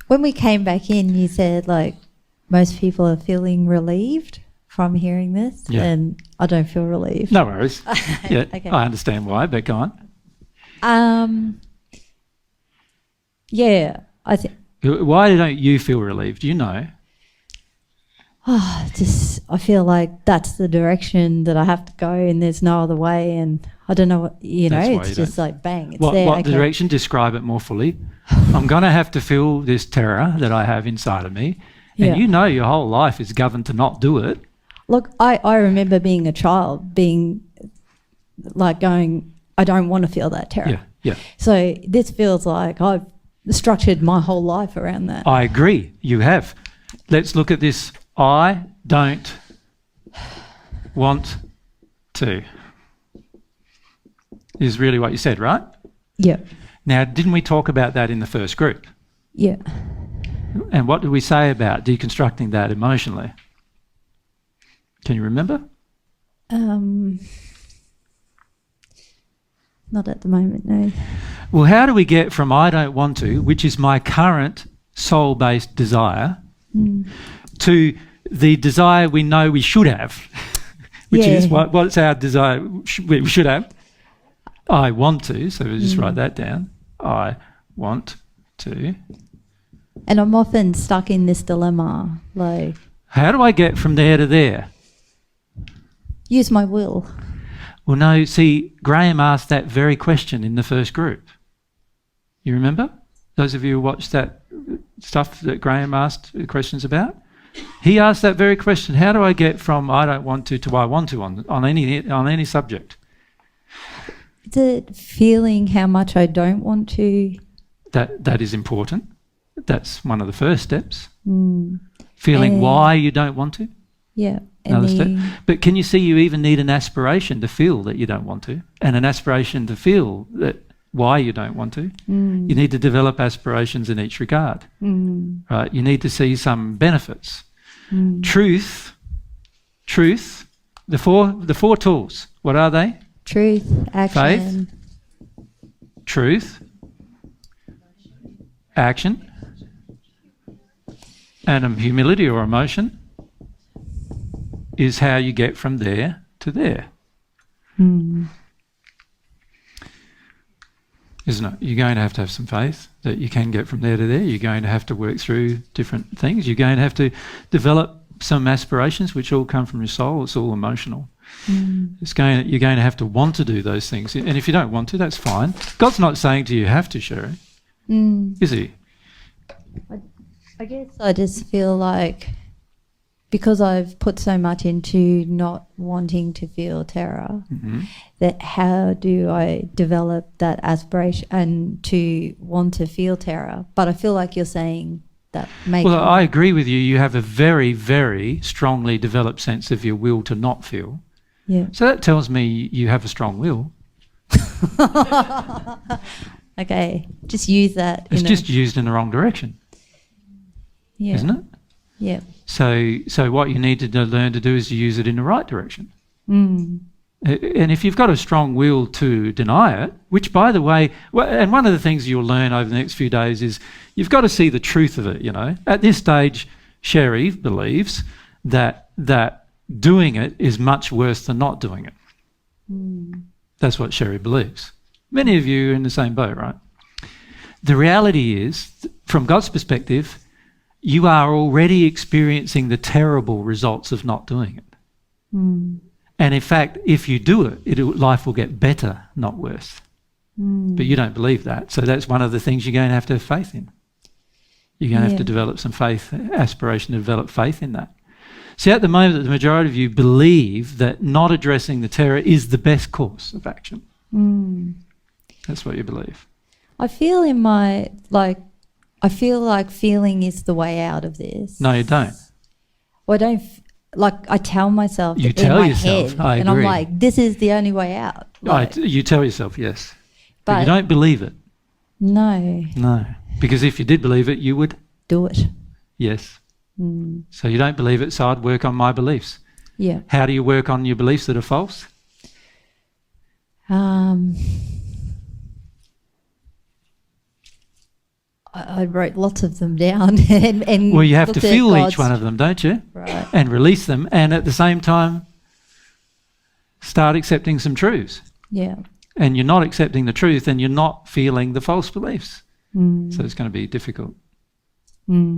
when we came back in, you said like most people are feeling relieved from hearing this, and I don't feel relieved. No worries. Yeah, Okay. I understand why, but go on. Yeah, I think. Why don't you feel relieved? You know. I feel like that's the direction that I have to go, and there's no other way. And I don't know what It's just like bang. It's there. What direction? Describe it more fully. I'm going to have to feel this terror that I have inside of me, and you know your whole life is governed to not do it. Look, I remember being a child, being like going, I don't want to feel that terror. Yeah. So this feels like I've structured my whole life around that. I agree. You have. Let's look at this. I don't want to is really what you said, right? Yeah. Now, didn't we talk about that in the first group? Yeah. And what did we say about deconstructing that emotionally? Can you remember? Not at the moment, no. Well, how do we get from I don't want to, which is my current soul-based desire, to the desire we know we should have, which is what's our desire we should have? I want to, so we'll just write that down. I want to. And I'm often stuck in this dilemma, like... How do I get from there to there? Use my will. Well, no, see, Graham asked that very question in the first group. You remember? Those of you who watched that stuff that Graham asked questions about? He asked that very question. How do I get from I don't want to I want to on any subject? Is it feeling how much I don't want to? That is important. That's one of the first steps. Feeling why you don't want to. Yeah. Another step. But can you see you even need an aspiration to feel that you don't want to, and an aspiration to feel that why you don't want to? You need to develop aspirations in each regard. Right? You need to see some benefits. Truth, the four tools, what are they? Truth, action. Faith, truth, action, and humility or emotion is how you get from there to there. Isn't it? You're going to have some faith that you can get from there to there. You're going to have to work through different things. You're going to have to develop some aspirations, which all come from your soul. It's all emotional. You're going to have to want to do those things. And if you don't want to, that's fine. God's not saying to you have to, Sherry. Is he? I guess I just feel like because I've put so much into not wanting to feel terror, that how do I develop that aspiration and to want to feel terror? But I feel like you're saying that maybe... Well, I agree with you. You have a very, very strongly developed sense of your will to not feel. Yeah. So that tells me you have a strong will. Okay, just use that. It's just used in the wrong direction. Yeah. Isn't it? Yeah. So what you need to learn to do is to use it in the right direction. And if you've got a strong will to deny it, which, by the way, and one of the things you'll learn over the next few days is you've got to see the truth of it, you know. At this stage, Sherry believes that doing it is much worse than not doing it. That's what Sherry believes. Many of you are in the same boat, right? The reality is, from God's perspective, you are already experiencing the terrible results of not doing it. And in fact, if you do it, life will get better, not worse. But you don't believe that. So that's one of the things you're going to have faith in. You're going to have to develop some faith, aspiration to develop faith in that. See, at the moment, the majority of you believe that not addressing the terror is the best course of action. That's what you believe. I feel I feel like feeling is the way out of this. No, you don't. Well, I tell myself you in tell my yourself, head, I and agree. I'm like, this is the only way out. You tell yourself, yes. But you don't believe it. No. No. Because if you did believe it, you would... do it. Yes. So you don't believe it, so I'd work on my beliefs. Yeah. How do you work on your beliefs that are false? I wrote lots of them down. and Well, you have to looked at feel God's- each one of them, don't you? Right. And release them, and at the same time start accepting some truths. Yeah. And you're not accepting the truth, and you're not feeling the false beliefs. Mm. So it's going to be difficult. Mm.